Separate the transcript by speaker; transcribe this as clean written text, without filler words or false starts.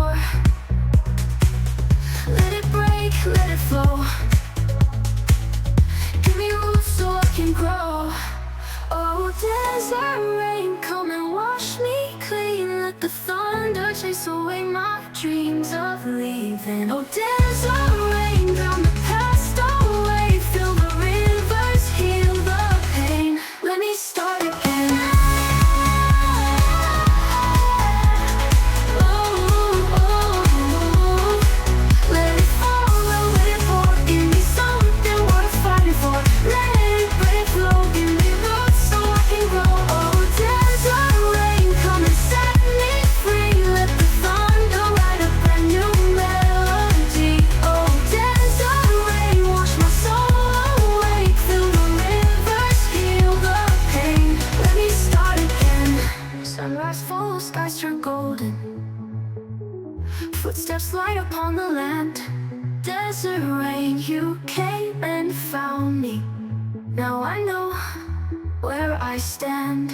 Speaker 1: for. Let it break, let it flow. Give me roots so I can grow. Oh, desert rain, come and wash me clean. Let the thunder chase away my dreams of leaving. Oh, desert rain, drown the past away. Fill the rivers, heal the pain. Let me start again. Oh, oh, let it fall, let it pour. Give me something worth fighting for. Let it flow, give me roots so I can grow. Oh, desert rain, come and set me free. Let the thunder write a brand new melody. Oh, desert rain, wash my soul awake. Fill the rivers, heal the pain. Let me start again. Sunrise full, skies turn golden. Footsteps light upon the land. Desert rain, you came and found me. Now I know where I stand.